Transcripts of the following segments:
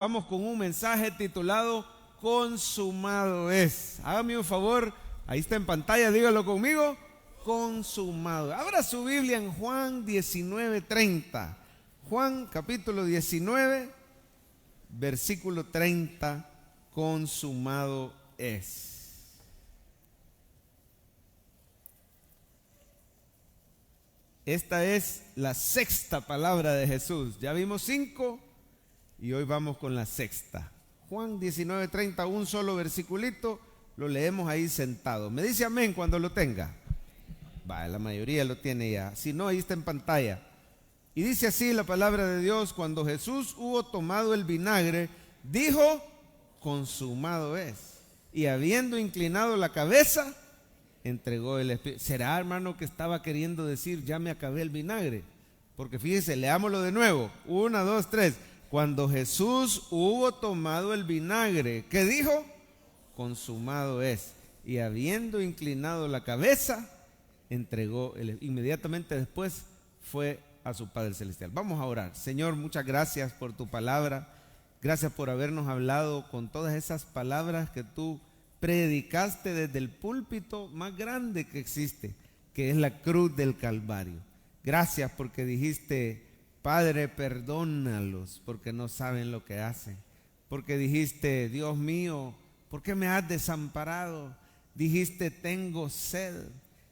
Vamos con un mensaje titulado Consumado es. Hágame un favor, ahí está en pantalla, dígalo conmigo. Consumado. Abra su Biblia en Juan 19:30. Juan capítulo 19, versículo 30. Consumado es. Esta es la sexta palabra de Jesús. Ya vimos 5. Y hoy vamos con la sexta. Juan 19:30, un solo versiculito, lo leemos ahí sentado. Me dice amén cuando lo tenga. La mayoría lo tiene ya. Si no, ahí está en pantalla. Y dice así la palabra de Dios: cuando Jesús hubo tomado el vinagre, dijo: consumado es. Y habiendo inclinado la cabeza, entregó el espíritu. ¿Será, hermano, que estaba queriendo decir ya me acabé el vinagre? Porque fíjese, leámoslo de nuevo. 1, 2, 3. Cuando Jesús hubo tomado el vinagre, ¿qué dijo? Consumado es. Y habiendo inclinado la cabeza, entregó inmediatamente después fue a su Padre Celestial. Vamos a orar. Señor, muchas gracias por tu palabra. Gracias por habernos hablado con todas esas palabras que tú predicaste desde el púlpito más grande que existe, que es la cruz del Calvario. Gracias porque dijiste: Padre, perdónalos porque no saben lo que hacen. Porque dijiste: Dios mío, ¿por qué me has desamparado? Dijiste: tengo sed.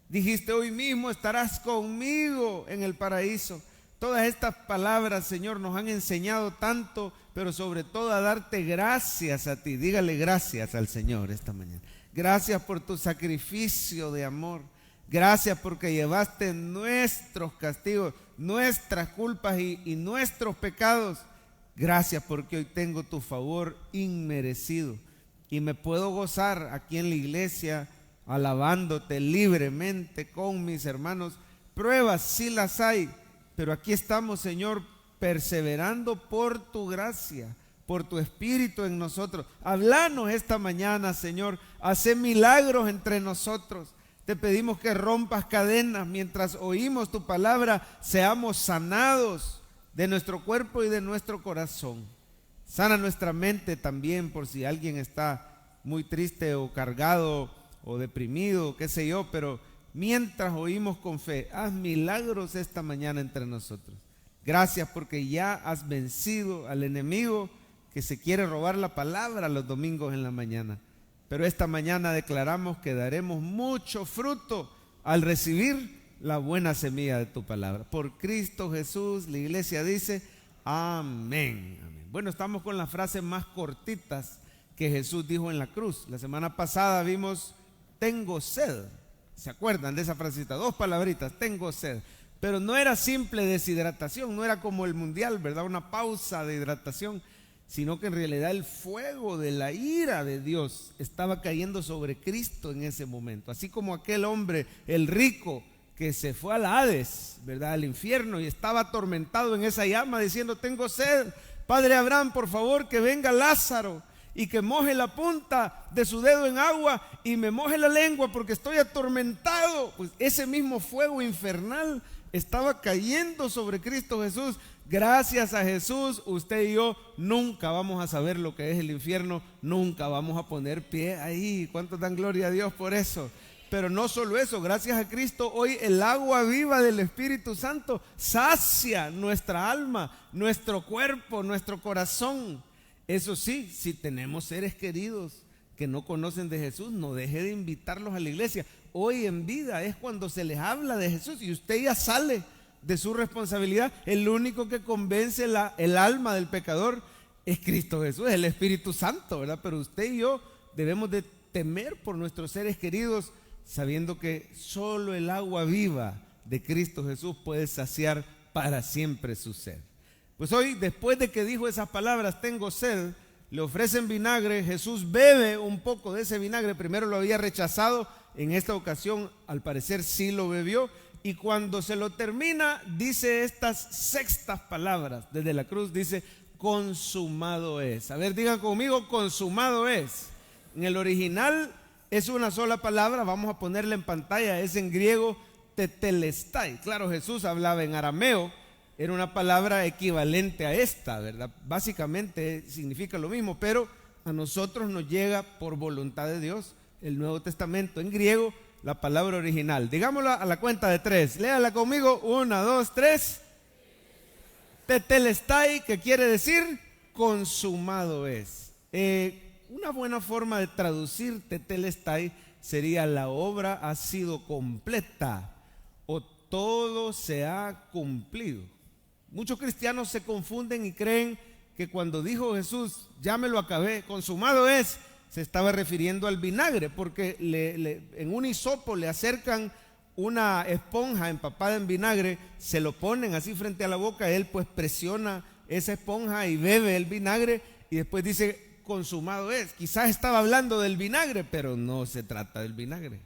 Dijiste: hoy mismo estarás conmigo en el paraíso. Todas estas palabras, Señor, nos han enseñado tanto, pero sobre todo a darte gracias a ti. Dígale gracias al Señor esta mañana. Gracias por tu sacrificio de amor. Gracias porque llevaste nuestros castigos, nuestras culpas y nuestros pecados. Gracias porque hoy tengo tu favor inmerecido y me puedo gozar aquí en la iglesia alabándote libremente con mis hermanos. Pruebas sí las hay, pero aquí estamos, Señor, perseverando por tu gracia, por tu espíritu en nosotros. Háblanos esta mañana, Señor. Haz milagros entre nosotros. Te pedimos que rompas cadenas mientras oímos tu palabra, seamos sanados de nuestro cuerpo y de nuestro corazón. Sana nuestra mente también, por si alguien está muy triste o cargado o deprimido, qué sé yo, pero mientras oímos con fe, haz milagros esta mañana entre nosotros. Gracias porque ya has vencido al enemigo que se quiere robar la palabra los domingos en la mañana. Pero esta mañana declaramos que daremos mucho fruto al recibir la buena semilla de tu palabra. Por Cristo Jesús, la iglesia dice amén. Amén. Bueno, estamos con las frases más cortitas que Jesús dijo en la cruz. La semana pasada vimos: tengo sed. ¿Se acuerdan de esa frasita? 2 palabritas: tengo sed. Pero no era simple deshidratación, no era como el mundial, ¿verdad? Una pausa de hidratación, sino que en realidad el fuego de la ira de Dios estaba cayendo sobre Cristo en ese momento. Así como aquel hombre, el rico, que se fue al Hades, ¿verdad?, al infierno, y estaba atormentado en esa llama diciendo: tengo sed, Padre Abraham, por favor que venga Lázaro y que moje la punta de su dedo en agua y me moje la lengua porque estoy atormentado. Pues ese mismo fuego infernal estaba cayendo sobre Cristo Jesús. Gracias a Jesús, usted y yo nunca vamos a saber lo que es el infierno, nunca vamos a poner pie ahí. ¿Cuántos dan gloria a Dios por eso? Pero no solo eso, gracias a Cristo hoy el agua viva del Espíritu Santo sacia nuestra alma, nuestro cuerpo, nuestro corazón. Eso sí, si tenemos seres queridos que no conocen de Jesús, no deje de invitarlos a la iglesia. Hoy en vida es cuando se les habla de Jesús y usted ya sale de su responsabilidad. El único que convence el alma del pecador es Cristo Jesús, es el Espíritu Santo, ¿verdad? Pero usted y yo debemos de temer por nuestros seres queridos, sabiendo que solo el agua viva de Cristo Jesús puede saciar para siempre su sed. Pues hoy, después de que dijo esas palabras: tengo sed, le ofrecen vinagre. Jesús bebe un poco de ese vinagre. Primero lo había rechazado, en esta ocasión al parecer sí lo bebió. Y cuando se lo termina, dice estas sextas palabras desde la cruz, dice: consumado es. A ver, digan conmigo: consumado es. En el original es una sola palabra, vamos a ponerla en pantalla, es en griego tetelestai. Claro, Jesús hablaba en arameo, era una palabra equivalente a esta, ¿verdad? Básicamente significa lo mismo, pero a nosotros nos llega por voluntad de Dios el Nuevo Testamento en griego, la palabra original. Digámosla a la cuenta de 3. Léala conmigo. 1, 2, 3. Tetelestai, que quiere decir consumado es. Una buena forma de traducir tetelestai sería: la obra ha sido completa o todo se ha cumplido. Muchos cristianos se confunden y creen que cuando dijo Jesús, ya me lo acabé, consumado es, se estaba refiriendo al vinagre, porque en un hisopo le acercan una esponja empapada en vinagre, se lo ponen así frente a la boca, él pues presiona esa esponja y bebe el vinagre y después dice consumado es. Quizás estaba hablando del vinagre, pero no se trata del vinagre.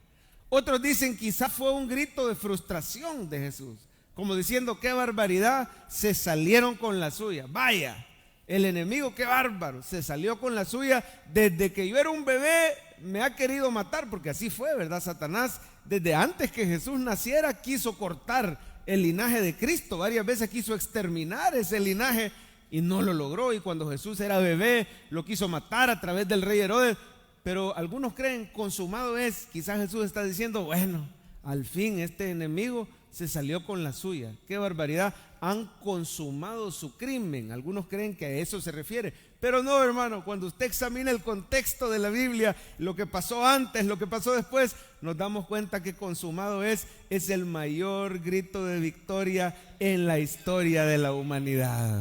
Otros dicen quizás fue un grito de frustración de Jesús, como diciendo: qué barbaridad, se salieron con la suya. Vaya, el enemigo, qué bárbaro, se salió con la suya. Desde que yo era un bebé me ha querido matar, porque así fue, ¿verdad? Satanás, desde antes que Jesús naciera, quiso cortar el linaje de Cristo. Varias veces quiso exterminar ese linaje y no lo logró. Y cuando Jesús era bebé, lo quiso matar a través del rey Herodes. Pero algunos creen consumado es. Quizás Jesús está diciendo: bueno, al fin este enemigo se salió con la suya. Qué barbaridad, han consumado su crimen. Algunos creen que a eso se refiere, pero no, hermano. Cuando usted examina el contexto de la Biblia, lo que pasó antes, lo que pasó después, nos damos cuenta que consumado es el mayor grito de victoria en la historia de la humanidad.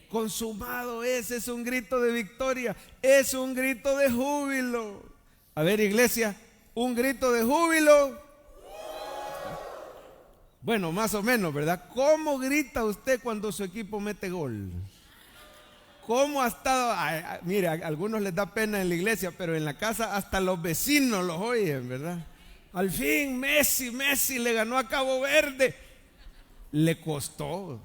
Consumado es un grito de victoria, es un grito de júbilo. A ver, iglesia, un grito de júbilo. Bueno, más o menos, ¿verdad? ¿Cómo grita usted cuando su equipo mete gol? ¿Cómo ha estado? Mire, a algunos les da pena en la iglesia, pero en la casa hasta los vecinos los oyen, ¿verdad? Al fin Messi le ganó a Cabo Verde. Le costó.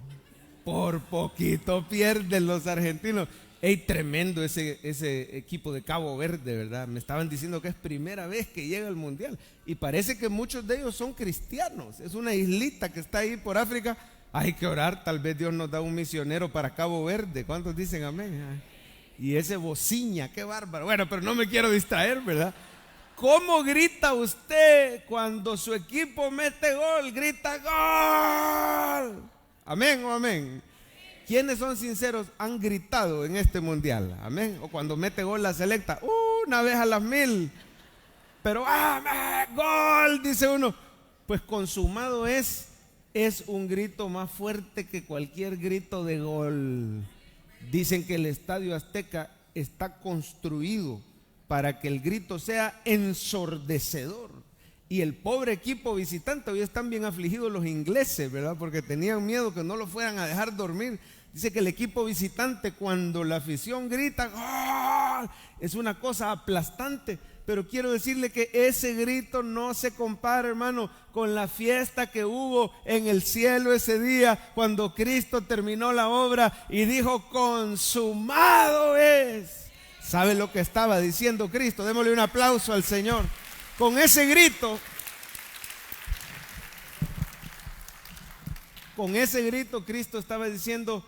Por poquito pierden los argentinos. Ey, tremendo ese equipo de Cabo Verde, ¿verdad? Me estaban diciendo que es primera vez que llega al mundial. Y parece que muchos de ellos son cristianos. Es una islita que está ahí por África. Hay que orar, tal vez Dios nos da un misionero para Cabo Verde. ¿Cuántos dicen amén? Y ese bociña, qué bárbaro. Bueno, pero no me quiero distraer, ¿verdad? ¿Cómo grita usted cuando su equipo mete gol? Grita gol. Amén o amén. ¿Quiénes son sinceros? Han gritado en este mundial. Amén. O cuando mete gol la selecta, una vez a las 1000. Pero amén, gol, dice uno. Pues consumado es un grito más fuerte que cualquier grito de gol. Dicen que el Estadio Azteca está construido para que el grito sea ensordecedor. Y el pobre equipo visitante, hoy están bien afligidos los ingleses, ¿verdad? Porque tenían miedo que no lo fueran a dejar dormir. Dice que el equipo visitante, cuando la afición grita ¡gol!, es una cosa aplastante. Pero quiero decirle que ese grito no se compara, hermano, con la fiesta que hubo en el cielo ese día, cuando Cristo terminó la obra y dijo: consumado es. ¿Sabe lo que estaba diciendo Cristo? Démosle un aplauso al Señor. Con ese grito Cristo estaba diciendo: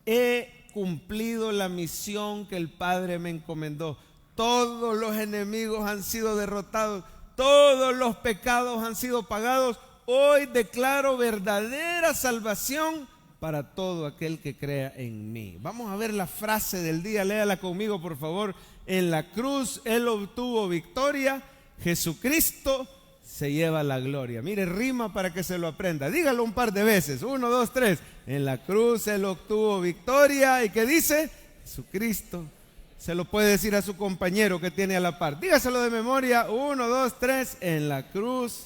he cumplido la misión que el Padre me encomendó. Todos los enemigos han sido derrotados, todos los pecados han sido pagados. Hoy declaro verdadera salvación para todo aquel que crea en mí. Vamos a ver la frase del día, léala conmigo por favor. En la cruz Él obtuvo victoria, Jesucristo se lleva la gloria. Mire, rima para que se lo aprenda. Dígalo un par de veces. 1, 2, 3. En la cruz Él obtuvo victoria. ¿Y qué dice? Jesucristo. Se lo puede decir a su compañero que tiene a la par. Dígaselo de memoria. 1, 2, 3. En la cruz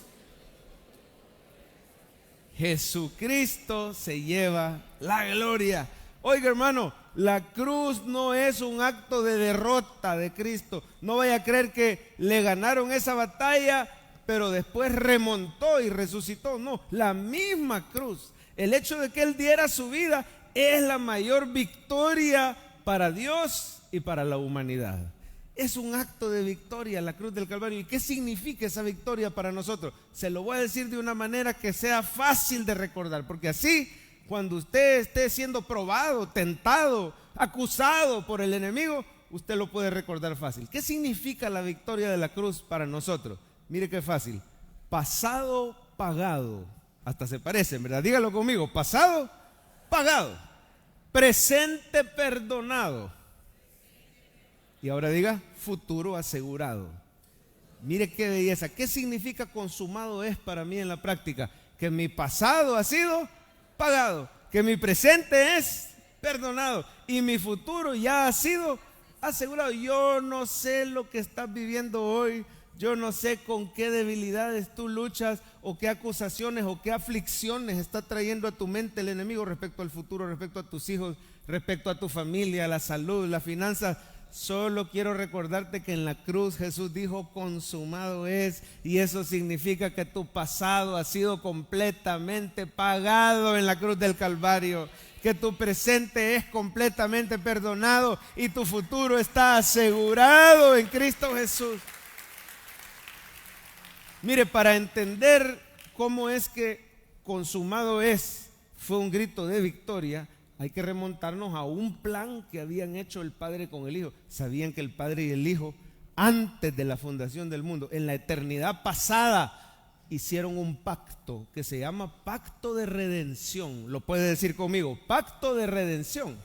Jesucristo se lleva la gloria. Oiga, hermano, la cruz no es un acto de derrota de Cristo. No vaya a creer que le ganaron esa batalla, pero después remontó y resucitó. No, la misma cruz. El hecho de que Él diera su vida es la mayor victoria para Dios y para la humanidad. Es un acto de victoria la cruz del Calvario. ¿Y qué significa esa victoria para nosotros? Se lo voy a decir de una manera que sea fácil de recordar, porque así cuando usted esté siendo probado, tentado, acusado por el enemigo, usted lo puede recordar fácil. ¿Qué significa la victoria de la cruz para nosotros? Mire qué fácil. Pasado, pagado. Hasta se parecen, ¿verdad? Dígalo conmigo. Pasado, pagado. Presente, perdonado. Y ahora diga, futuro asegurado. Mire qué belleza. ¿Qué significa consumado es para mí en la práctica? Que mi pasado ha sido pagado, que mi presente es perdonado y mi futuro ya ha sido asegurado. Yo no sé lo que estás viviendo hoy, yo no sé con qué debilidades tú luchas o qué acusaciones o qué aflicciones está trayendo a tu mente el enemigo respecto al futuro, respecto a tus hijos, respecto a tu familia, la salud, las finanzas. Solo quiero recordarte que en la cruz Jesús dijo consumado es, y eso significa que tu pasado ha sido completamente pagado en la cruz del Calvario, que tu presente es completamente perdonado y tu futuro está asegurado en Cristo Jesús. Mire, para entender cómo es que consumado es, fue un grito de victoria, hay que remontarnos a un plan que habían hecho el Padre con el Hijo. Sabían que el Padre y el Hijo, antes de la fundación del mundo, en la eternidad pasada, hicieron un pacto que se llama pacto de redención. Lo puede decir conmigo, pacto de redención.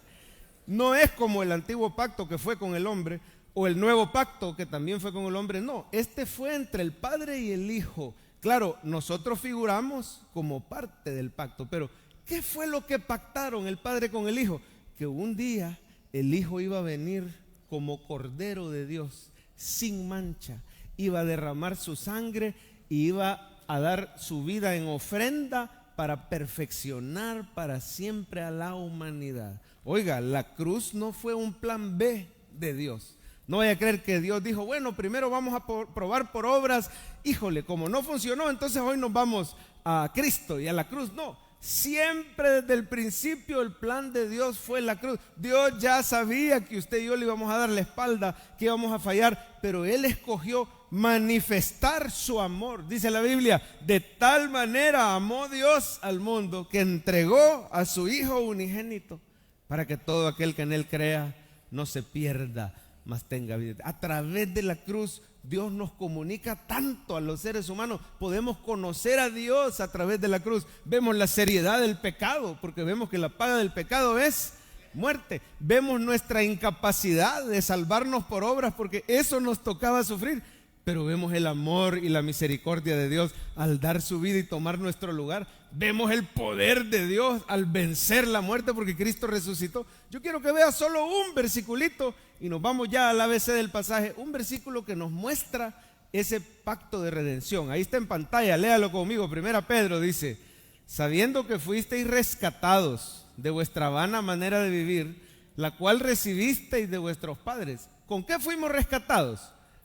No es como el antiguo pacto que fue con el hombre, o el nuevo pacto que también fue con el hombre. No, este fue entre el Padre y el Hijo. Claro, nosotros figuramos como parte del pacto, pero ¿qué fue lo que pactaron el Padre con el Hijo? Que un día el Hijo iba a venir como Cordero de Dios, sin mancha, iba a derramar su sangre y iba a dar su vida en ofrenda para perfeccionar para siempre a la humanidad. Oiga, la cruz no fue un plan B de Dios. No vaya a creer que Dios dijo, bueno, primero vamos a probar por obras. Híjole, como no funcionó, entonces hoy nos vamos a Cristo y a la cruz. No. Siempre desde el principio el plan de Dios fue la cruz. Dios ya sabía que usted y yo le íbamos a dar la espalda, que íbamos a fallar, pero Él escogió manifestar su amor. Dice la Biblia, de tal manera amó Dios al mundo que entregó a su Hijo unigénito para que todo aquel que en Él crea no se pierda, mas tenga vida. A través de la cruz Dios nos comunica tanto a los seres humanos. Podemos conocer a Dios a través de la cruz. Vemos la seriedad del pecado, porque vemos que la paga del pecado es muerte. Vemos nuestra incapacidad de salvarnos por obras, porque eso nos tocaba sufrir. Pero vemos el amor y la misericordia de Dios al dar su vida y tomar nuestro lugar. Vemos el poder de Dios al vencer la muerte, porque Cristo resucitó. Yo quiero que vea solo un versiculito y nos vamos ya al ABC del pasaje. Un versículo que nos muestra ese pacto de redención. Ahí está en pantalla, léalo conmigo. 1 Pedro dice, sabiendo que fuisteis rescatados de vuestra vana manera de vivir, la cual recibisteis de vuestros padres. ¿Con qué fuimos rescatados?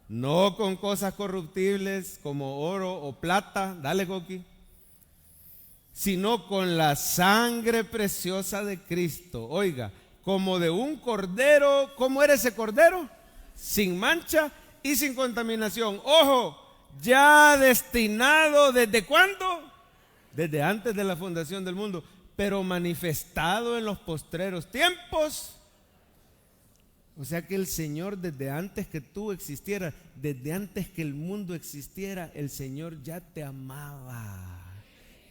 No con cosas corruptibles como oro o plata, dale Coqui, sino con la sangre preciosa de Cristo. Oiga, como de un cordero. ¿Cómo era ese cordero? Sin mancha y sin contaminación. Ojo, ya destinado, ¿desde cuándo? Desde antes de la fundación del mundo, pero manifestado en los postreros tiempos. O sea que el Señor, desde antes que tú existieras, desde antes que el mundo existiera, el Señor ya te amaba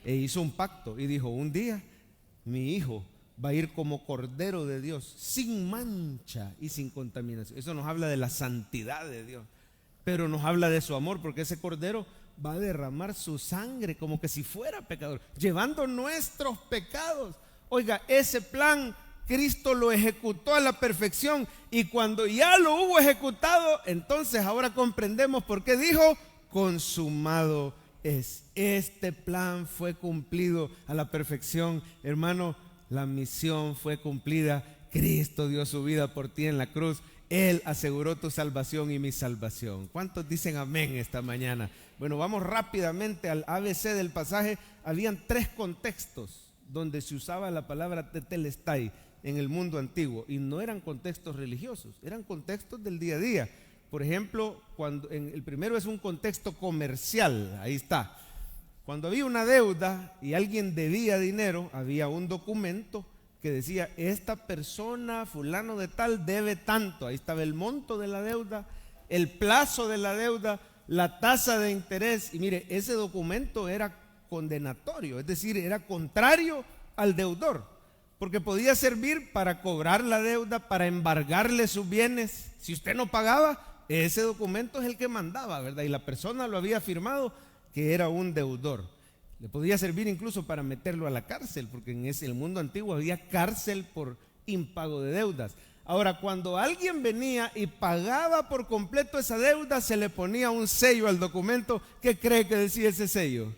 e hizo un pacto y dijo, un día mi hijo va a ir como Cordero de Dios, sin mancha y sin contaminación. Eso nos habla de la santidad de Dios, pero nos habla de su amor, porque ese Cordero va a derramar su sangre como que si fuera pecador, llevando nuestros pecados. Oiga, ese plan Cristo lo ejecutó a la perfección, y cuando ya lo hubo ejecutado, entonces ahora comprendemos por qué dijo, consumado es. Este plan fue cumplido a la perfección. Hermano, la misión fue cumplida. Cristo dio su vida por ti en la cruz. Él aseguró tu salvación y mi salvación. ¿Cuántos dicen amén esta mañana? Bueno, vamos rápidamente al ABC del pasaje. Habían 3 contextos donde se usaba la palabra tetelestai en el mundo antiguo, y no eran contextos religiosos, eran contextos del día a día. Por ejemplo, el primero es un contexto comercial, ahí está. Cuando había una deuda y alguien debía dinero, había un documento que decía, esta persona, fulano de tal, debe tanto. Ahí estaba el monto de la deuda, el plazo de la deuda, la tasa de interés. Y mire, ese documento era condenatorio, es decir, era contrario al deudor, porque podía servir para cobrar la deuda, para embargarle sus bienes. Si usted no pagaba, ese documento es el que mandaba, ¿verdad? Y la persona lo había firmado que era un deudor. Le podía servir incluso para meterlo a la cárcel, porque en el mundo antiguo había cárcel por impago de deudas. Ahora, cuando alguien venía y pagaba por completo esa deuda, se le ponía un sello al documento. ¿Qué cree que decía ese sello?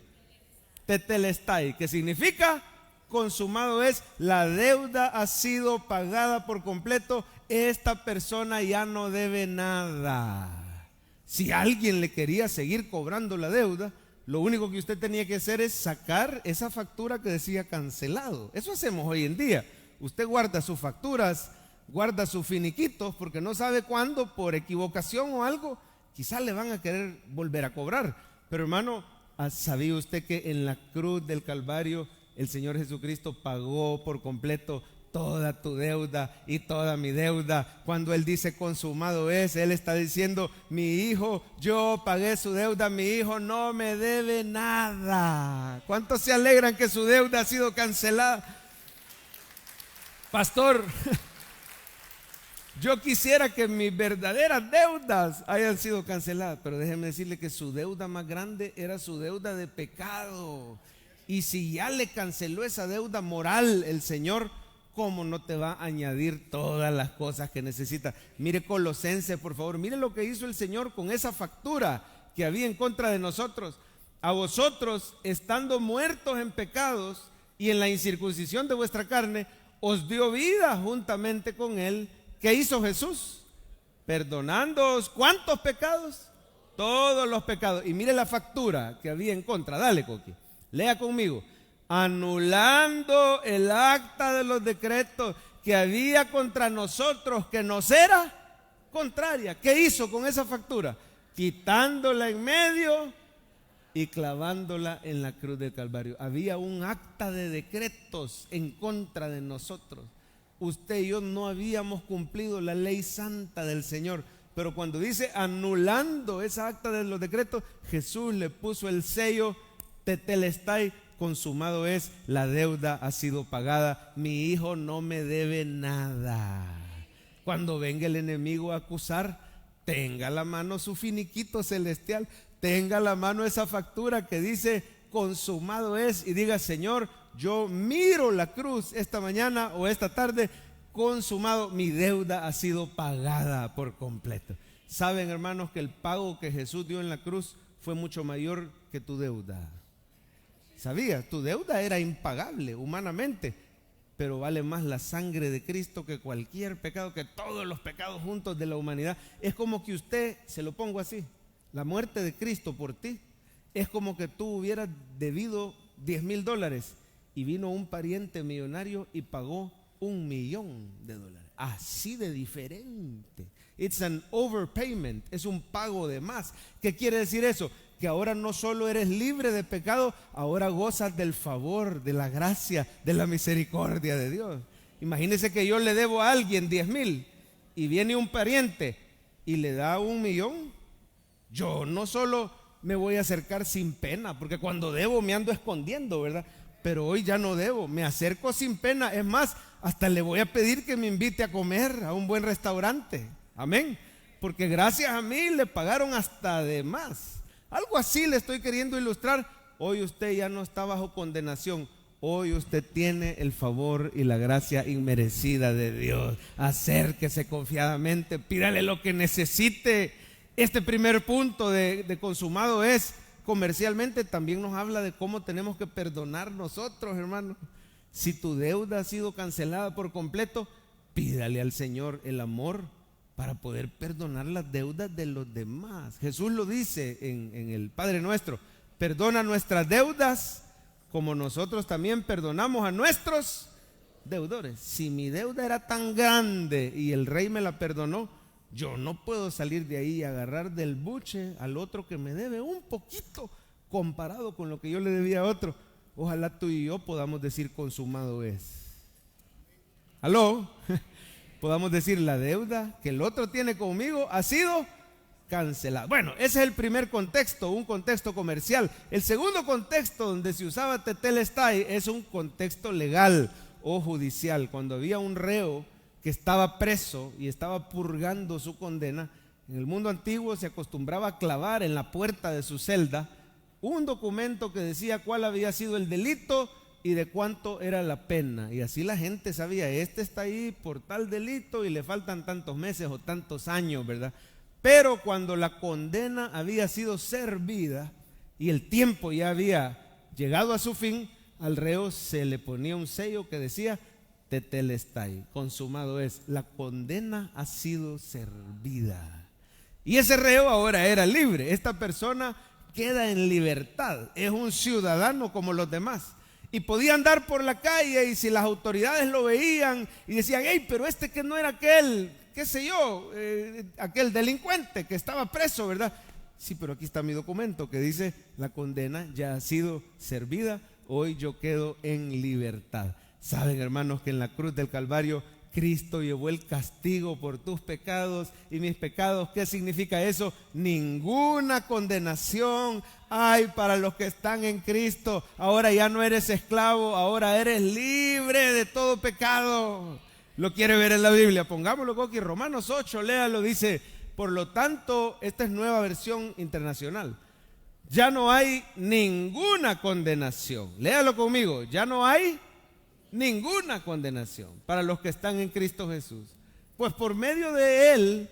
Tetelestai, que significa consumado es, la deuda ha sido pagada por completo, esta persona ya no debe nada. Si alguien le quería seguir cobrando la deuda, lo único que usted tenía que hacer es sacar esa factura que decía cancelado. Eso hacemos hoy en día. Usted guarda sus facturas, guarda sus finiquitos, porque no sabe cuándo, por equivocación o algo, quizás le van a querer volver a cobrar. Pero hermano, ¿sabía usted que en la cruz del Calvario el Señor Jesucristo pagó por completo toda tu deuda y toda mi deuda? Cuando Él dice consumado es, Él está diciendo, mi hijo, yo pagué su deuda, mi hijo no me debe nada. ¿Cuántos se alegran que su deuda ha sido cancelada? Pastor, yo quisiera que mis verdaderas deudas hayan sido canceladas, pero déjeme decirle que su deuda más grande era su deuda de pecado. Y si ya le canceló esa deuda moral el Señor, ¿cómo no te va a añadir todas las cosas que necesita? Mire Colosenses, por favor, mire lo que hizo el Señor con esa factura que había en contra de nosotros. A vosotros, estando muertos en pecados y en la incircuncisión de vuestra carne, os dio vida juntamente con Él. ¿Qué hizo Jesús? Perdonándoos, ¿cuántos pecados? Todos los pecados. Y mire la factura que había en contra. Dale, Coqui, lea conmigo. Anulando el acta de los decretos que había contra nosotros, que nos era contraria. ¿Qué hizo con esa factura? Quitándola en medio y clavándola en la cruz del Calvario. Había un acta de decretos en contra de nosotros. Usted y yo no habíamos cumplido la ley santa del Señor, pero cuando dice anulando esa acta de los decretos, Jesús le puso el sello tetelestai, consumado es, la deuda ha sido pagada, mi hijo no me debe nada. Cuando venga el enemigo a acusar, tenga a la mano su finiquito celestial, tenga a la mano esa factura que dice consumado es, y diga, Señor, yo miro la cruz esta mañana o esta tarde, consumado, mi deuda ha sido pagada por completo. Saben, hermanos, que el pago que Jesús dio en la cruz fue mucho mayor que tu deuda. ¿Sabías? Tu deuda era impagable humanamente, pero vale más la sangre de Cristo que cualquier pecado, que todos los pecados juntos de la humanidad. Es como que usted, se lo pongo así, la muerte de Cristo por ti, es como que tú hubieras debido $10,000 y vino un pariente millonario y pagó $1,000,000. Así de diferente. It's an overpayment, es un pago de más. ¿Qué quiere decir eso? Que ahora no solo eres libre de pecado, ahora gozas del favor, de la gracia, de la misericordia de Dios. Imagínese que yo le debo a alguien 10,000 y viene un pariente y le da 1,000,000. Yo no solo me voy a acercar sin pena, porque cuando debo me ando escondiendo, ¿verdad? Pero hoy ya no debo, me acerco sin pena. Es más, hasta le voy a pedir que me invite a comer a un buen restaurante. Amén. Porque gracias a mí le pagaron hasta de más. Algo así le estoy queriendo ilustrar. Hoy usted ya no está bajo condenación. Hoy usted tiene el favor y la gracia inmerecida de Dios. Acérquese confiadamente, pídale lo que necesite. Este primer punto de consumado es, comercialmente también nos habla de cómo tenemos que perdonar nosotros, hermano. Si tu deuda ha sido cancelada por completo, pídale al Señor el amor para poder perdonar las deudas de los demás. Jesús lo dice en el Padre Nuestro: perdona nuestras deudas como nosotros también perdonamos a nuestros deudores. Si mi deuda era tan grande y el Rey me la perdonó, yo no puedo salir de ahí y agarrar del buche al otro que me debe un poquito comparado con lo que yo le debía a otro. Ojalá tú y yo podamos decir consumado es. ¿Aló? Podamos decir la deuda que el otro tiene conmigo ha sido cancelada. Bueno, ese es el primer contexto, un contexto comercial. El segundo contexto donde se usaba tetelestai es un contexto legal o judicial. Cuando había un reo que estaba preso y estaba purgando su condena, en el mundo antiguo se acostumbraba a clavar en la puerta de su celda un documento que decía cuál había sido el delito y de cuánto era la pena. Y así la gente sabía, este está ahí por tal delito y le faltan tantos meses o tantos años, ¿verdad? Pero cuando la condena había sido servida y el tiempo ya había llegado a su fin, al reo se le ponía un sello que decía tetelestai, consumado es, la condena ha sido servida. Y ese reo ahora era libre. Esta persona queda en libertad, es un ciudadano como los demás. Y podía andar por la calle y si las autoridades lo veían y decían, hey, pero este que no era aquel, qué sé yo, aquel delincuente que estaba preso, ¿verdad? Sí, pero aquí está mi documento que dice, la condena ya ha sido servida, hoy yo quedo en libertad. Saben, hermanos, que en la cruz del Calvario Cristo llevó el castigo por tus pecados y mis pecados. ¿Qué significa eso? Ninguna condenación hay para los que están en Cristo. Ahora ya no eres esclavo, ahora eres libre de todo pecado. ¿Lo quiere ver en la Biblia? Pongámoslo aquí, Romanos 8, léalo, dice, por lo tanto, esta es nueva versión internacional. Ya no hay ninguna condenación. Léalo conmigo, ya no hay ninguna condenación para los que están en Cristo Jesús. Pues por medio de Él,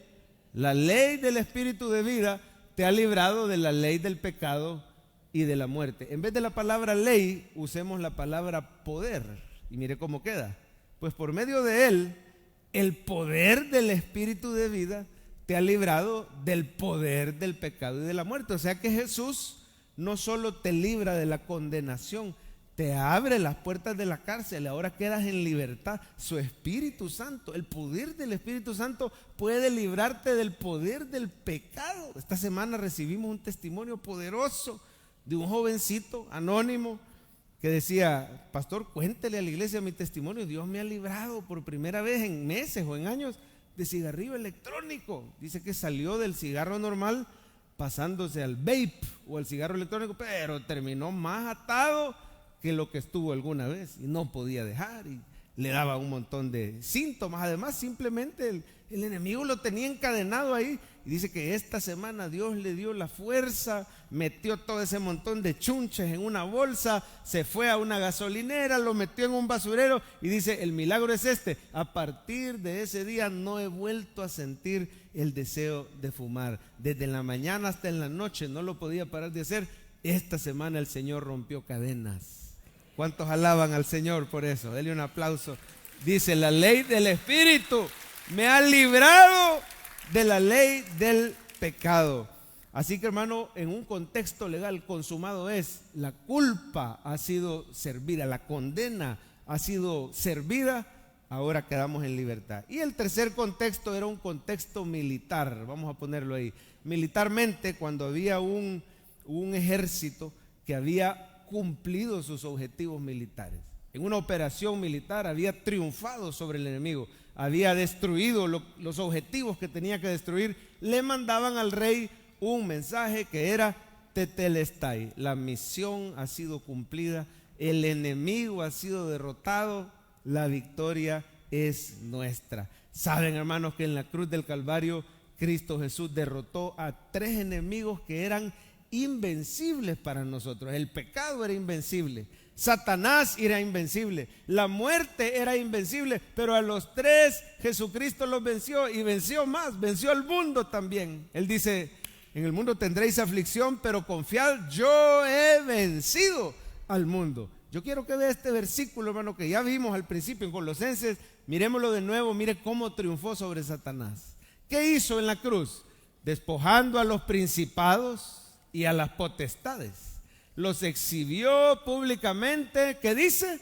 la ley del Espíritu de vida te ha librado de la ley del pecado y de la muerte. En vez de la palabra ley, usemos la palabra poder. Y mire cómo queda. Pues por medio de Él, el poder del Espíritu de vida te ha librado del poder del pecado y de la muerte. O sea que Jesús no solo te libra de la condenación, te abre las puertas de la cárcel, ahora quedas en libertad. Su Espíritu Santo, el poder del Espíritu Santo puede librarte del poder del pecado. Esta semana recibimos un testimonio poderoso de un jovencito anónimo que decía, pastor, cuéntele a la iglesia mi testimonio, Dios me ha librado por primera vez en meses o en años de cigarrillo electrónico. Dice que salió del cigarro normal pasándose al vape o al cigarro electrónico, pero terminó más atado que lo que estuvo alguna vez y no podía dejar y le daba un montón de síntomas. Además, simplemente el enemigo lo tenía encadenado ahí y dice que esta semana Dios le dio la fuerza, metió todo ese montón de chunches en una bolsa, se fue a una gasolinera, lo metió en un basurero y dice, el milagro es este, a partir de ese día no he vuelto a sentir el deseo de fumar, desde la mañana hasta en la noche no lo podía parar de hacer. Esta semana el Señor rompió cadenas. ¿Cuántos alaban al Señor por eso? Denle un aplauso. Dice, la ley del Espíritu me ha librado de la ley del pecado. Así que, hermano, en un contexto legal consumado es, la culpa ha sido servida, la condena ha sido servida, ahora quedamos en libertad. Y el tercer contexto era un contexto militar, vamos a ponerlo ahí. Militarmente, cuando había un ejército que había cumplido sus objetivos militares. En una operación militar había triunfado sobre el enemigo, había destruido los objetivos que tenía que destruir. Le mandaban al rey un mensaje que era tetelestai, la misión ha sido cumplida, el enemigo ha sido derrotado, la victoria es nuestra. Saben, hermanos, que en la cruz del Calvario Cristo Jesús derrotó a 3 enemigos que eran invencibles para nosotros. El pecado era invencible, Satanás era invencible, la muerte era invencible, pero a los 3 Jesucristo los venció y venció más, venció al mundo también. Él dice, en el mundo tendréis aflicción, pero confiad, yo he vencido al mundo. Yo quiero que vea este versículo, hermano, que ya vimos al principio en Colosenses. Miremoslo de nuevo, mire cómo triunfó sobre Satanás. ¿Qué hizo en la cruz? Despojando a los principados y a las potestades, los exhibió públicamente, ¿qué dice?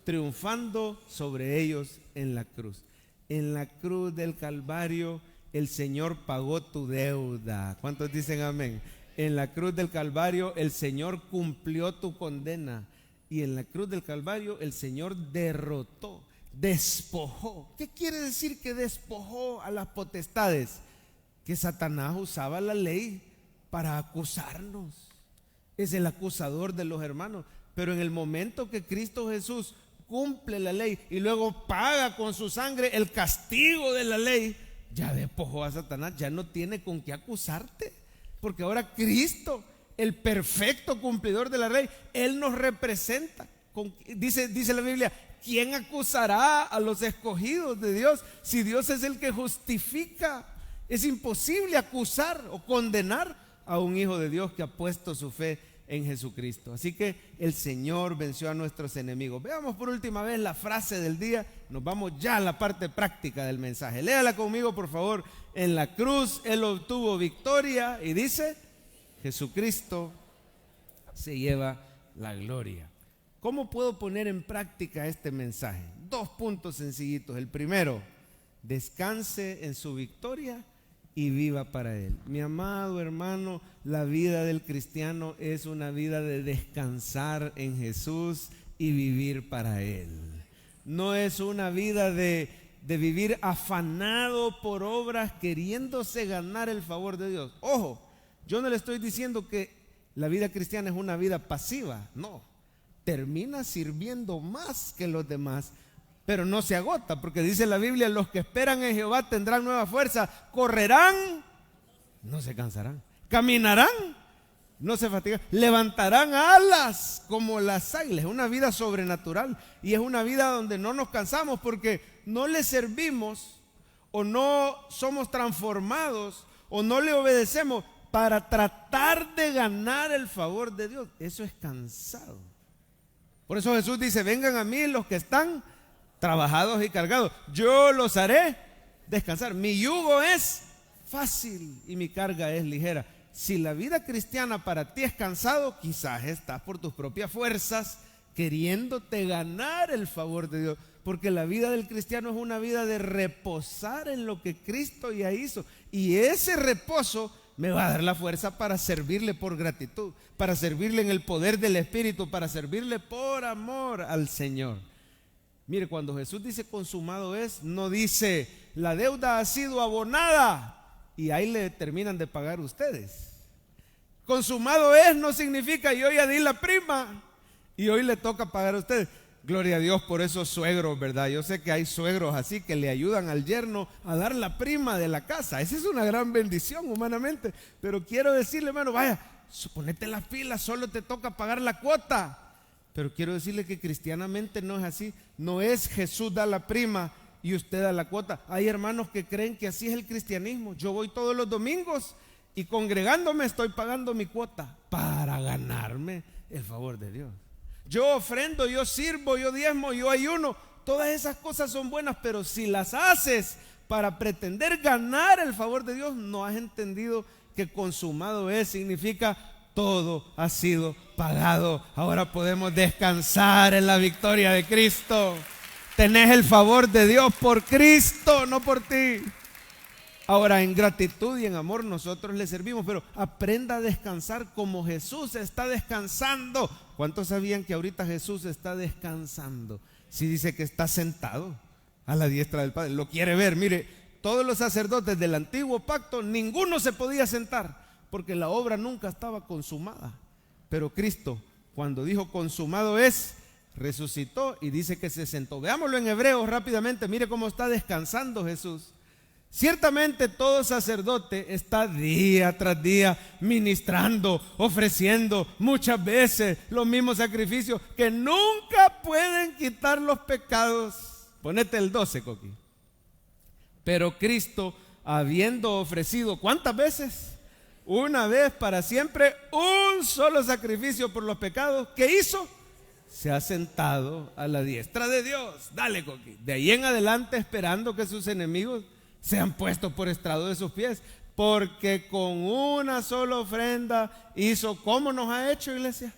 Triunfando sobre ellos en la cruz. En la cruz del Calvario el Señor pagó tu deuda. ¿Cuántos dicen amén? En la cruz del Calvario el Señor cumplió tu condena. Y en la cruz del Calvario el Señor derrotó, despojó. ¿Qué quiere decir que despojó a las potestades? Que Satanás usaba la ley para acusarnos. Es el acusador de los hermanos. Pero en el momento que Cristo Jesús cumple la ley y luego paga con su sangre el castigo de la ley, ya despojó a Satanás, ya no tiene con qué acusarte. Porque ahora Cristo, el perfecto cumplidor de la ley, Él nos representa. Dice la Biblia, ¿quién acusará a los escogidos de Dios si Dios es el que justifica? Es imposible acusar o condenar a un hijo de Dios que ha puesto su fe en Jesucristo. Así que el Señor venció a nuestros enemigos. Veamos por última vez la frase del día. Nos vamos ya a la parte práctica del mensaje. Léala conmigo, por favor. En la cruz Él obtuvo victoria y dice: Jesucristo se lleva la gloria. ¿Cómo puedo poner en práctica este mensaje? 2 puntos sencillitos. El primero, descanse en su victoria y viva para Él. Mi amado hermano, la vida del cristiano es una vida de descansar en Jesús y vivir para Él. No es una vida de vivir afanado por obras, queriéndose ganar el favor de Dios. Ojo, yo no le estoy diciendo que la vida cristiana es una vida pasiva, no. Termina sirviendo más que los demás, pero no se agota, porque dice la Biblia: los que esperan en Jehová tendrán nueva fuerza, correrán, no se cansarán, caminarán, no se fatigan, levantarán alas como las águilas. Es una vida sobrenatural y es una vida donde no nos cansamos, porque no le servimos o no somos transformados o no le obedecemos para tratar de ganar el favor de Dios. Eso es cansado. Por eso Jesús dice: vengan a mí los que están trabajados y cargados, yo los haré descansar. Mi yugo es fácil y mi carga es ligera. Si la vida cristiana para ti es cansado, quizás estás por tus propias fuerzas queriéndote ganar el favor de Dios, porque la vida del cristiano es una vida de reposar en lo que Cristo ya hizo, y ese reposo me va a dar la fuerza para servirle por gratitud, para servirle en el poder del Espíritu, para servirle por amor al Señor. Mire, cuando Jesús dice consumado es, no dice la deuda ha sido abonada y ahí le terminan de pagar ustedes. Consumado es no significa yo ya di la prima y hoy le toca pagar a ustedes. Gloria a Dios por esos suegros, ¿verdad? Yo sé que hay suegros así que le ayudan al yerno a dar la prima de la casa. Esa es una gran bendición humanamente. Pero quiero decirle, hermano, vaya, ponete las pilas, solo te toca pagar la cuota. Pero quiero decirle que cristianamente no es así. No es Jesús da la prima y usted da la cuota. Hay hermanos que creen que así es el cristianismo. Yo voy todos los domingos y congregándome estoy pagando mi cuota para ganarme el favor de Dios. Yo ofrendo, yo sirvo, yo diezmo, yo ayuno. Todas esas cosas son buenas, pero si las haces para pretender ganar el favor de Dios, no has entendido que consumado es, significa todo ha sido pagado. Ahora podemos descansar en la victoria de Cristo. Tenés el favor de Dios por Cristo, no por ti. Ahora, en gratitud y en amor nosotros le servimos, pero aprenda a descansar como Jesús está descansando. ¿Cuántos sabían que ahorita Jesús está descansando? Si dice que está sentado a la diestra del Padre, lo quiere ver. Mire, todos los sacerdotes del antiguo pacto, ninguno se podía sentar, porque la obra nunca estaba consumada. Pero Cristo, cuando dijo consumado es, resucitó y dice que se sentó. Veámoslo en Hebreos rápidamente. Mire cómo está descansando Jesús. Ciertamente todo sacerdote está día tras día ministrando, ofreciendo muchas veces los mismos sacrificios que nunca pueden quitar los pecados. Ponete el 12, Coqui. Pero Cristo, habiendo ofrecido, ¿cuántas veces? Una vez para siempre, un solo sacrificio por los pecados. ¿Qué hizo? Se ha sentado a la diestra de Dios. Dale, Coqui. De ahí en adelante, esperando que sus enemigos sean puestos por estrado de sus pies, porque con una sola ofrenda hizo, ¿cómo nos ha hecho, iglesia?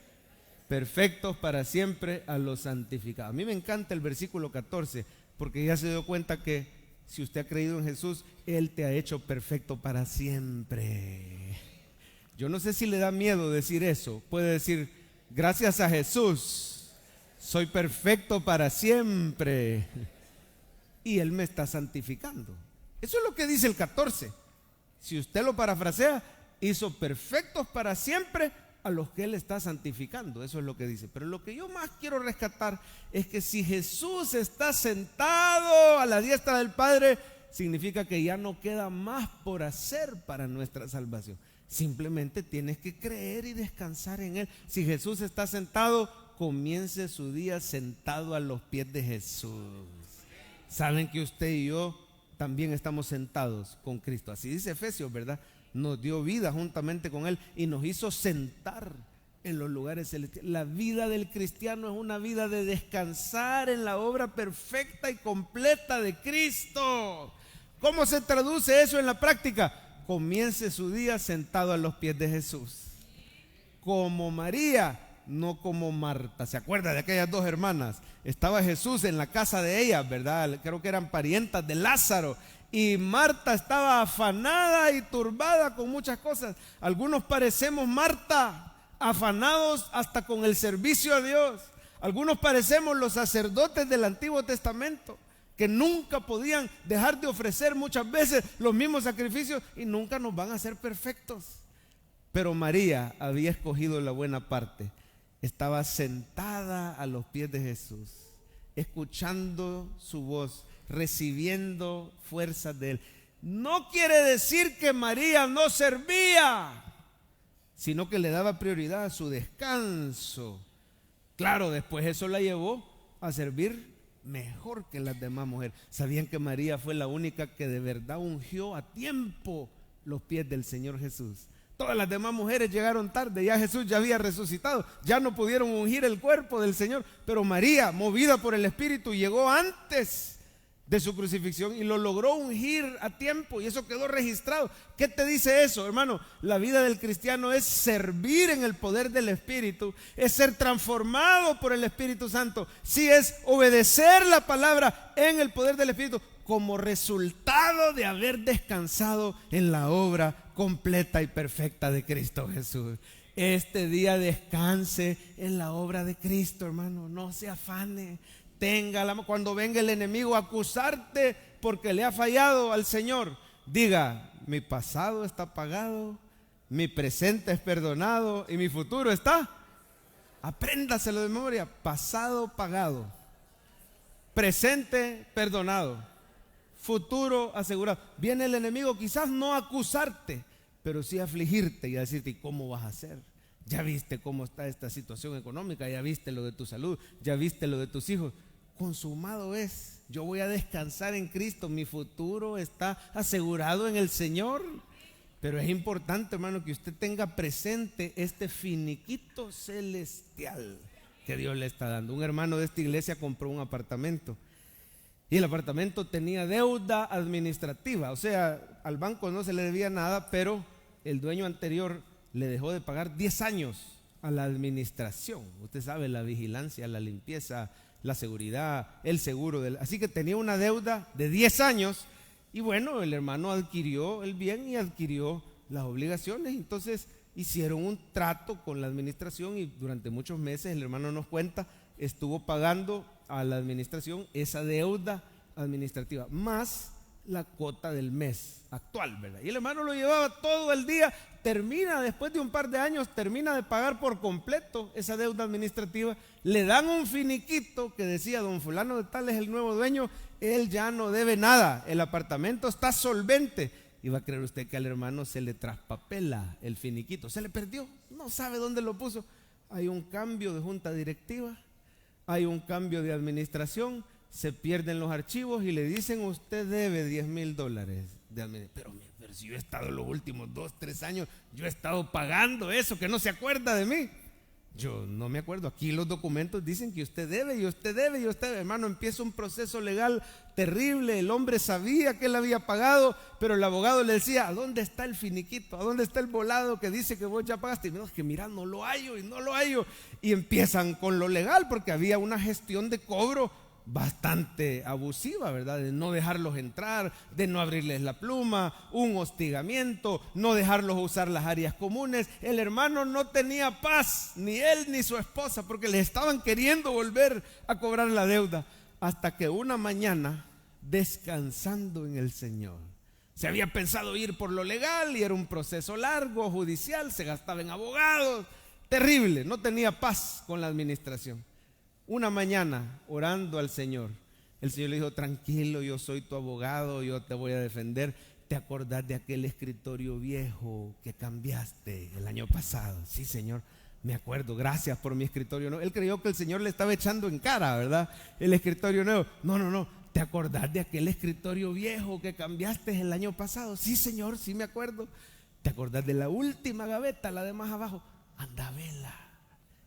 Perfectos para siempre a los santificados. A mí me encanta el versículo 14, porque ya se dio cuenta que si usted ha creído en Jesús, Él te ha hecho perfecto para siempre. Yo no sé si le da miedo decir eso. Puede decir, gracias a Jesús, soy perfecto para siempre. Y Él me está santificando. Eso es lo que dice el 14. Si usted lo parafrasea, hizo perfectos para siempre a los que Él está santificando. Eso es lo que dice. Pero lo que yo más quiero rescatar es que si Jesús está sentado a la diestra del Padre, significa que ya no queda más por hacer para nuestra salvación. Simplemente tienes que creer y descansar en Él. Si Jesús está sentado, comience su día sentado a los pies de Jesús. Saben que usted y yo también estamos sentados con Cristo. Así dice Efesios, ¿verdad? Nos dio vida juntamente con Él y nos hizo sentar en los lugares celestiales. La vida del cristiano es una vida de descansar en la obra perfecta y completa de Cristo. ¿Cómo se traduce eso en la práctica? Comience su día sentado a los pies de Jesús. Como María, no como Marta. ¿Se acuerda de aquellas dos hermanas? Estaba Jesús en la casa de ellas, ¿verdad? Creo que eran parientas de Lázaro. Y Marta estaba afanada y turbada con muchas cosas. Algunos parecemos Marta, afanados hasta con el servicio a Dios. Algunos parecemos los sacerdotes del Antiguo Testamento, que nunca podían dejar de ofrecer muchas veces los mismos sacrificios y nunca nos van a hacer perfectos. Pero María había escogido la buena parte. Estaba sentada a los pies de Jesús, escuchando su voz, recibiendo fuerzas de Él. No quiere decir que María no servía, sino que le daba prioridad a su descanso. Claro, después eso la llevó a servir mejor que las demás mujeres. ¿Sabían que María fue la única que de verdad ungió a tiempo los pies del Señor Jesús? Todas las demás mujeres llegaron tarde, ya Jesús ya había resucitado, ya no pudieron ungir el cuerpo del Señor, pero María, movida por el Espíritu, llegó antes de su crucifixión y lo logró ungir a tiempo, y eso quedó registrado. ¿Qué te dice eso, hermano? La vida del cristiano es servir en el poder del Espíritu, es ser transformado por el Espíritu Santo, sí, es obedecer la palabra en el poder del Espíritu como resultado de haber descansado en la obra completa y perfecta de Cristo Jesús. Este día descanse en la obra de Cristo, hermano, no se afane. Cuando venga el enemigo a acusarte porque le ha fallado al Señor, diga: mi pasado está pagado, mi presente es perdonado y mi futuro está. Apréndaselo de memoria: pasado pagado, presente perdonado, futuro asegurado. Viene el enemigo quizás no a acusarte, pero sí a afligirte y a decirte: ¿y cómo vas a hacer? Ya viste cómo está esta situación económica, ya viste lo de tu salud, ya viste lo de tus hijos. Consumado es. Yo voy a descansar en Cristo, mi futuro está asegurado en el Señor. Pero es importante, hermano, que usted tenga presente este finiquito celestial que Dios le está dando. Un hermano de esta iglesia compró un apartamento y el apartamento tenía deuda administrativa, o sea, al banco no se le debía nada, pero el dueño anterior le dejó de pagar 10 años a la administración. Usted sabe, la vigilancia, la limpieza, la seguridad, el seguro. Así que tenía una deuda de 10 años y bueno, el hermano adquirió el bien y adquirió las obligaciones. Entonces hicieron un trato con la administración y durante muchos meses, el hermano nos cuenta, estuvo pagando a la administración esa deuda administrativa, más la cuota del mes actual, ¿verdad? Y el hermano lo llevaba todo el día. Termina, después de un par de años, termina de pagar por completo esa deuda administrativa. Le dan un finiquito que decía: don fulano de tal es el nuevo dueño, él ya no debe nada, el apartamento está solvente. Y va a creer usted que al hermano se le traspapela el finiquito, se le perdió, no sabe dónde lo puso. Hay un cambio de junta directiva, hay un cambio de administración, se pierden los archivos y le dicen: usted debe $10,000 de administración. Pero si yo he estado los últimos 2-3 años, yo he estado pagando eso, que no se acuerda de mí. Yo no me acuerdo. Aquí los documentos dicen que usted debe y usted debe y usted debe. Hermano, empieza un proceso legal terrible. El hombre sabía que él había pagado, pero el abogado le decía: ¿a dónde está el finiquito? ¿A dónde está el volado que dice que vos ya pagaste? Y no, es que mira, no lo hallo y no lo hallo. Y empiezan con lo legal porque había una gestión de cobro bastante abusiva, ¿verdad? De no dejarlos entrar, de no abrirles la pluma, un hostigamiento, no dejarlos usar las áreas comunes. El hermano no tenía paz, ni él ni su esposa, porque les estaban queriendo volver a cobrar la deuda, hasta que una mañana, descansando en el Señor, se había pensado ir por lo legal y era un proceso largo, judicial, se gastaba en abogados, terrible, no tenía paz con la administración. Una mañana, orando al Señor, el Señor le dijo: tranquilo, yo soy tu abogado, yo te voy a defender. ¿Te acordás de aquel escritorio viejo que cambiaste el año pasado? Sí, Señor, me acuerdo, gracias por mi escritorio nuevo. Él creyó que el Señor le estaba echando en cara, ¿verdad? El escritorio nuevo. No, ¿te acordás de aquel escritorio viejo que cambiaste el año pasado? Sí, Señor, sí me acuerdo. ¿Te acordás de la última gaveta, la de más abajo? Anda, vela.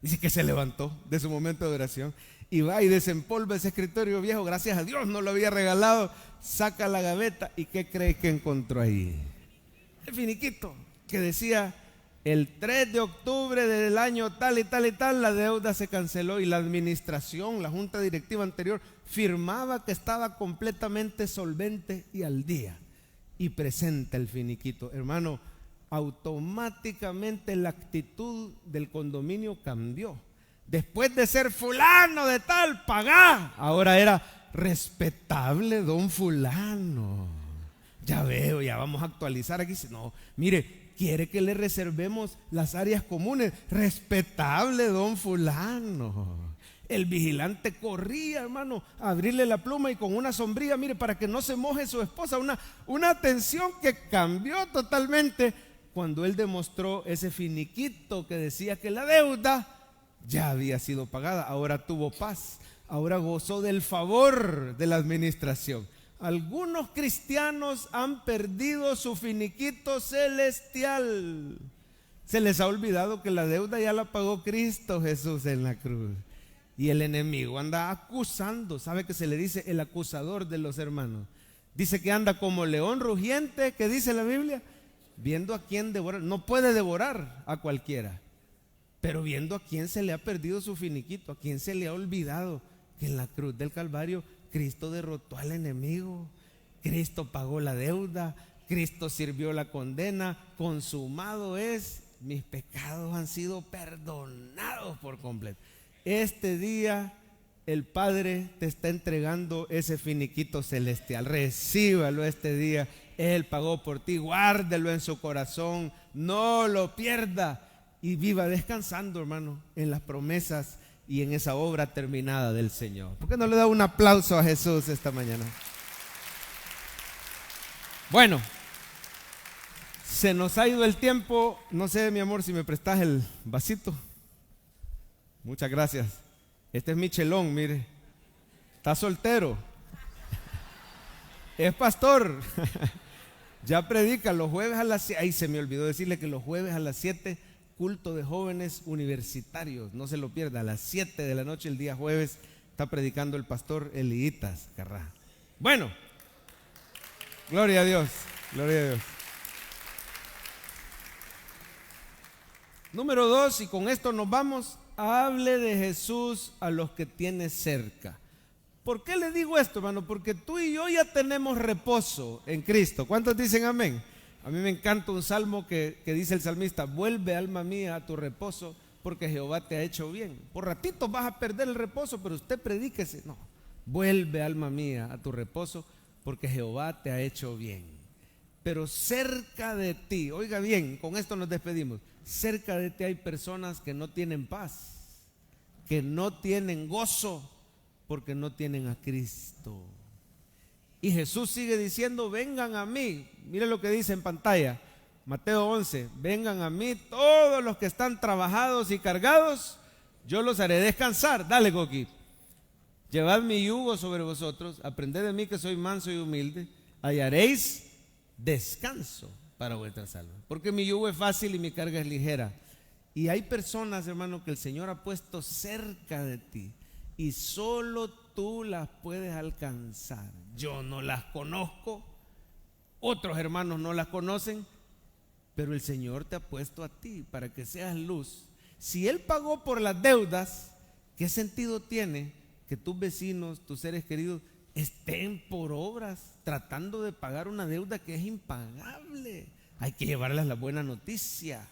Dice que se levantó de su momento de oración y va y desempolva ese escritorio viejo. Gracias a Dios no lo había regalado. Saca la gaveta y ¿qué cree que encontró ahí? El finiquito que decía: el 3 de octubre del año tal y tal y tal, la deuda se canceló, y la administración, la junta directiva anterior, firmaba que estaba completamente solvente y al día. Y presenta el finiquito. Hermano, automáticamente la actitud del condominio cambió. Después de ser fulano de tal, pagá, ahora era respetable don fulano. Ya veo, ya vamos a actualizar aquí. No, mire, quiere que le reservemos las áreas comunes. Respetable don fulano. El vigilante corría, hermano, a abrirle la pluma y con una sombrilla, mire, para que no se moje su esposa. Una atención que cambió totalmente cuando él demostró ese finiquito que decía que la deuda ya había sido pagada. Ahora tuvo paz, ahora gozó del favor de la administración. Algunos cristianos han perdido su finiquito celestial. Se les ha olvidado que la deuda ya la pagó Cristo Jesús en la cruz. Y el enemigo anda acusando. ¿Sabe que se le dice el acusador de los hermanos? Dice que anda como león rugiente, que dice la Biblia, viendo a quién devorar. No puede devorar a cualquiera, pero viendo a quién se le ha perdido su finiquito, a quién se le ha olvidado que en la cruz del Calvario Cristo derrotó al enemigo, Cristo pagó la deuda, Cristo sirvió la condena. Consumado es, mis pecados han sido perdonados por completo. Este día el Padre te está entregando ese finiquito celestial. Recíbalo este día. Él pagó por ti, guárdelo en su corazón, no lo pierda y viva descansando, hermano, en las promesas y en esa obra terminada del Señor. ¿Por qué no le da un aplauso a Jesús esta mañana? Bueno, se nos ha ido el tiempo. No sé, mi amor, si me prestas el vasito. Muchas gracias. Este es mi chelón, mire. Está soltero. Es pastor. Ya predica los jueves a las 7. Ay, se me olvidó decirle que los jueves a las 7, culto de jóvenes universitarios. No se lo pierda, a las 7 de la noche el día jueves está predicando el pastor Eliitas Carrá. Bueno, gloria a Dios, gloria a Dios. Número 2, y con esto nos vamos. Hable de Jesús a los que tiene cerca. ¿Por qué le digo esto, hermano? Porque tú y yo ya tenemos reposo en Cristo. ¿Cuántos dicen amén? A mí me encanta un salmo que dice el salmista: vuelve, alma mía, a tu reposo, porque Jehová te ha hecho bien. Por ratito vas a perder el reposo, pero usted predíquese. No, vuelve, alma mía, a tu reposo, porque Jehová te ha hecho bien. Pero cerca de ti, oiga bien, con esto nos despedimos. Cerca de ti hay personas que no tienen paz, que no tienen gozo, porque no tienen a Cristo. Y Jesús sigue diciendo: vengan a mí. Mire lo que dice en pantalla, Mateo 11: vengan a mí todos los que están trabajados y cargados, yo los haré descansar. Dale, Coqui. Llevad mi yugo sobre vosotros, aprended de mí que soy manso y humilde, hallaréis descanso para vuestras almas, porque mi yugo es fácil y mi carga es ligera. Y hay personas, hermano, que el Señor ha puesto cerca de ti y solo tú las puedes alcanzar. Yo no las conozco, otros hermanos no las conocen, pero el Señor te ha puesto a ti para que seas luz. Si Él pagó por las deudas, ¿qué sentido tiene que tus vecinos, tus seres queridos, estén por obras tratando de pagar una deuda que es impagable. Hay que llevarles la buena noticia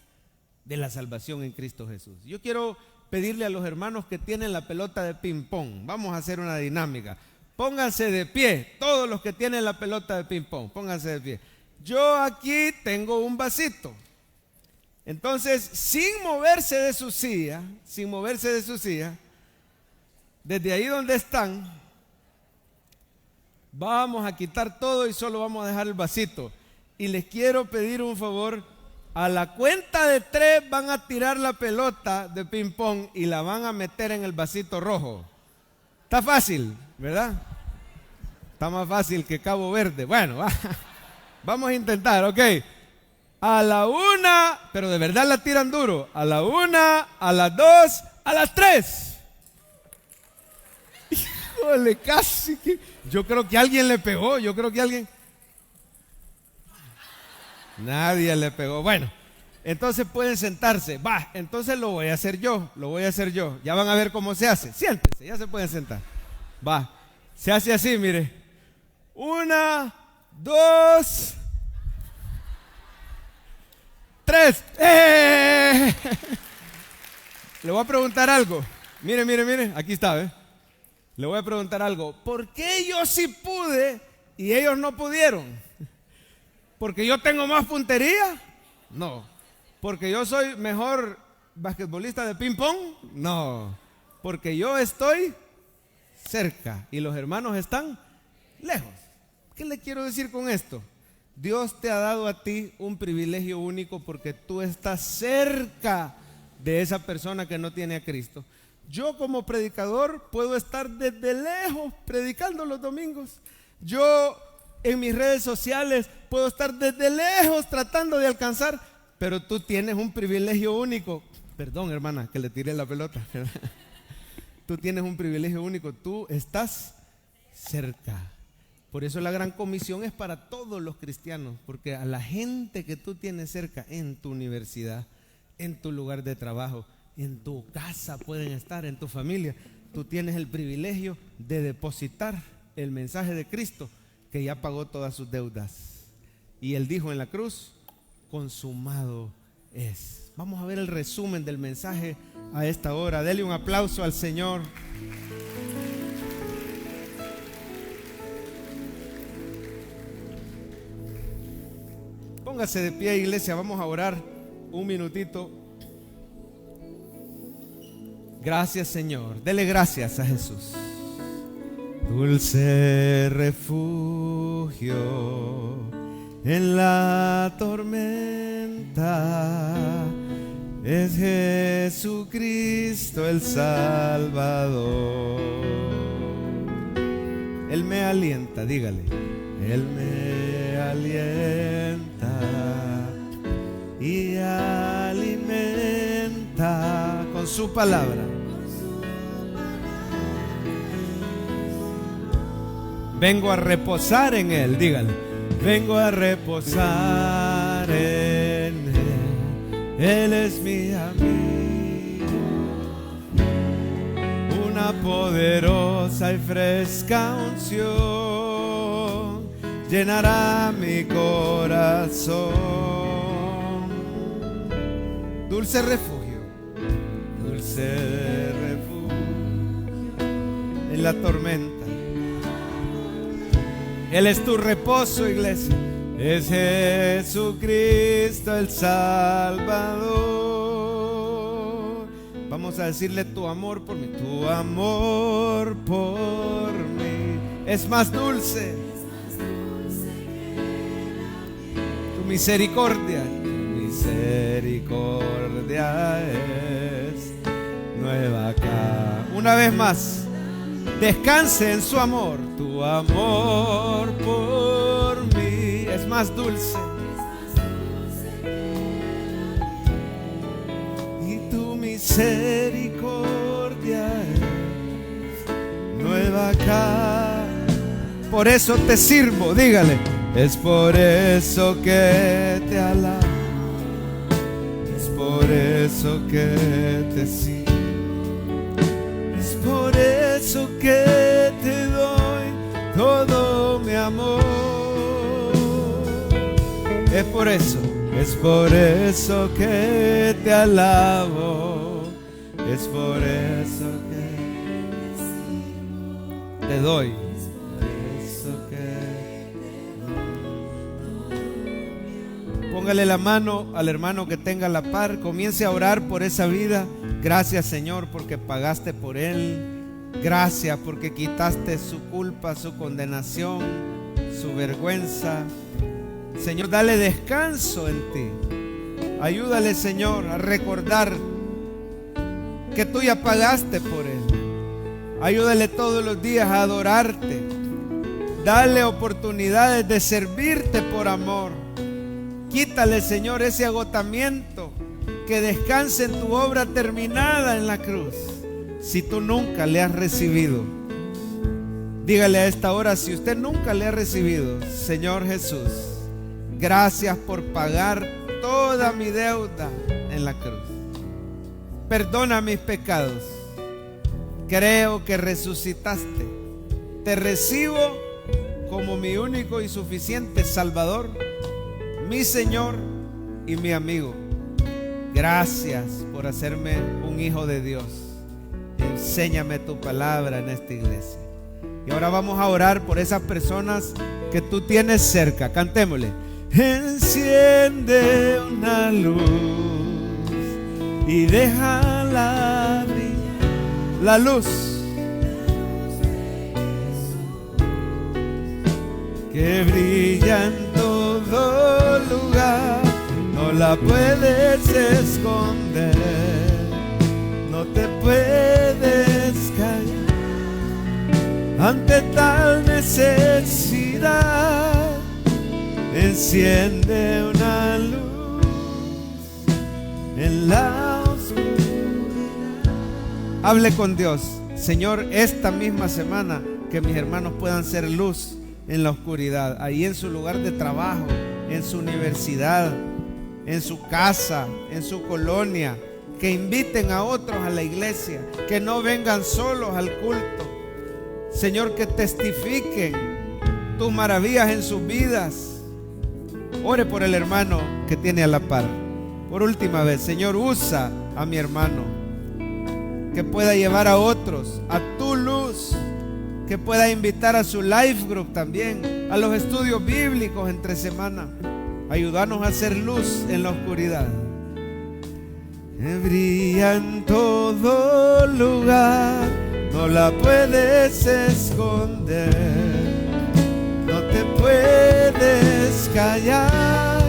de la salvación en Cristo Jesús. Yo quiero pedirle a los hermanos que tienen la pelota de ping pong, vamos a hacer una dinámica. Pónganse de pie, todos los que tienen la pelota de ping pong, pónganse de pie. Yo aquí tengo un vasito. Entonces, sin moverse de su silla, desde ahí donde están, vamos a quitar todo y solo vamos a dejar el vasito. Y les quiero pedir un favor, a la cuenta de 3 van a tirar la pelota de ping pong y la van a meter en el vasito rojo. Está fácil, ¿verdad? Está más fácil que Cabo Verde. Bueno, vamos a intentar, ok. A la 1, pero de verdad la tiran duro. A la 1, a las 2, a las 3. Híjole, casi que... Yo creo que alguien le pegó, Nadie le pegó. Bueno, entonces pueden sentarse. Va, entonces lo voy a hacer yo. Ya van a ver cómo se hace. Siéntense, ya se pueden sentar. Va, se hace así, mire. 1, 2, 3. Le voy a preguntar algo. Mire, aquí está, ¿eh? Le voy a preguntar algo. ¿Por qué yo sí pude y ellos no pudieron? ¿Porque yo tengo más puntería? No. ¿Porque yo soy mejor basquetbolista de ping pong? No. Porque yo estoy cerca y los hermanos están lejos. ¿Qué le quiero decir con esto? Dios te ha dado a ti un privilegio único porque tú estás cerca de esa persona que no tiene a Cristo. Yo como predicador puedo estar desde lejos predicando los domingos. Yo en mis redes sociales puedo estar desde lejos tratando de alcanzar, pero tú tienes un privilegio único. Perdón, hermana, que le tiré la pelota. Tú tienes un privilegio único, tú estás cerca. Por eso la gran comisión es para todos los cristianos, porque a la gente que tú tienes cerca, en tu universidad, en tu lugar de trabajo, en tu casa pueden estar, en tu familia, tú tienes el privilegio de depositar el mensaje de Cristo que ya pagó todas sus deudas. Y Él dijo en la cruz, consumado es. Vamos a ver el resumen del mensaje a esta hora. Dele un aplauso al Señor. Póngase de pie, iglesia, vamos a orar un minutito. Gracias, Señor. Dele gracias a Jesús. Dulce refugio en la tormenta es Jesucristo el Salvador. Él me alienta, dígale. Él me alienta y alimenta con su palabra. Vengo a reposar en Él, dígale. Vengo a reposar en Él. Él es mi amigo. Una poderosa y fresca unción llenará mi corazón. Dulce refugio en la tormenta. Él es tu reposo, iglesia. Es Jesucristo el Salvador. Vamos a decirle tu amor por mí. Tu amor por mí es más dulce. Tu misericordia es nueva acá. Una vez más. Descanse en su amor. Tu amor por mí es más dulce. Y tu misericordia es nueva acá. Por eso te sirvo, dígale. Es por eso que te alabo. Es por eso que te sirvo. Es por eso eso que te doy todo mi amor. Es por eso que te alabo. Es por eso que te doy. Póngale la mano al hermano que tenga la par. Comience a orar por esa vida. Gracias, Señor, porque pagaste por él. Gracias porque quitaste su culpa, su condenación, su vergüenza. Señor, dale descanso en ti. Ayúdale, Señor, a recordar que tú ya pagaste por él. Ayúdale todos los días a adorarte. Dale oportunidades de servirte por amor. Quítale, Señor, ese agotamiento. Que descanse en tu obra terminada en la cruz. Si tú nunca le has recibido, dígale a esta hora, si usted nunca le ha recibido: Señor Jesús, gracias por pagar toda mi deuda en la cruz. Perdona mis pecados. Creo que resucitaste. Te recibo como mi único y suficiente Salvador, mi Señor y mi amigo. Gracias por hacerme un hijo de Dios. Enséñame tu palabra en esta iglesia. Y ahora vamos a orar por esas personas que tú tienes cerca. Cantémosle. Enciende una luz y déjala brillar. La luz que brilla en todo lugar. No la puedes esconder, no te puedes callar ante tal necesidad. Enciende una luz en la oscuridad. Hable con Dios. Señor, esta misma semana que mis hermanos puedan ser luz en la oscuridad, ahí en su lugar de trabajo, en su universidad, en su casa, en su colonia. Que inviten a otros a la iglesia, que no vengan solos al culto. Señor, que testifiquen tus maravillas en sus vidas. Ore por el hermano que tiene a la par. Por última vez, Señor, usa a mi hermano, que pueda llevar a otros a tu luz, que pueda invitar a su life group también, a los estudios bíblicos entre semana. Ayúdanos a hacer luz en la oscuridad. Brilla en todo lugar, no la puedes esconder, no te puedes callar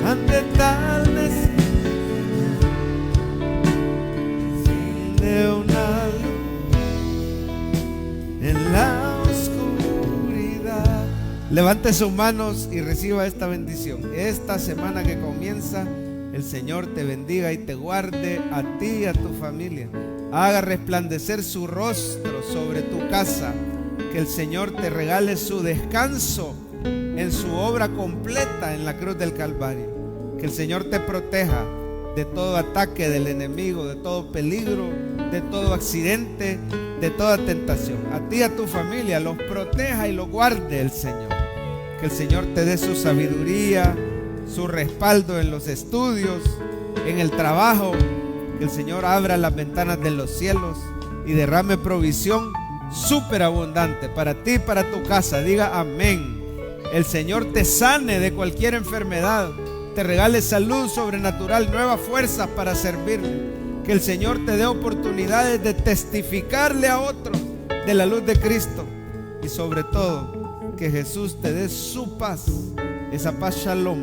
ante tal necesidad de una luz en la oscuridad. Levante sus manos y reciba esta bendición. Esta semana que comienza, el Señor te bendiga y te guarde a ti y a tu familia. Haga resplandecer su rostro sobre tu casa. Que el Señor te regale su descanso en su obra completa en la cruz del Calvario. Que el Señor te proteja de todo ataque del enemigo, de todo peligro, de todo accidente, de toda tentación. A ti y a tu familia los proteja y los guarde el Señor. Que el Señor te dé su sabiduría, su respaldo en los estudios, en el trabajo. Que el Señor abra las ventanas de los cielos y derrame provisión superabundante para ti y para tu casa. Diga amén. El Señor te sane de cualquier enfermedad, te regale salud sobrenatural, nuevas fuerzas para servirle. Que el Señor te dé oportunidades de testificarle a otros de la luz de Cristo. Y sobre todo, que Jesús te dé su paz, esa paz shalom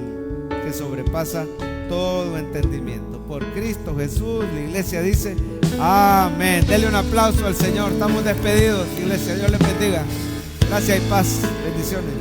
que sobrepasa todo entendimiento. Por Cristo Jesús, la iglesia dice amén. Dele un aplauso al Señor. Estamos despedidos, iglesia. Dios les bendiga. Gracias y paz. Bendiciones.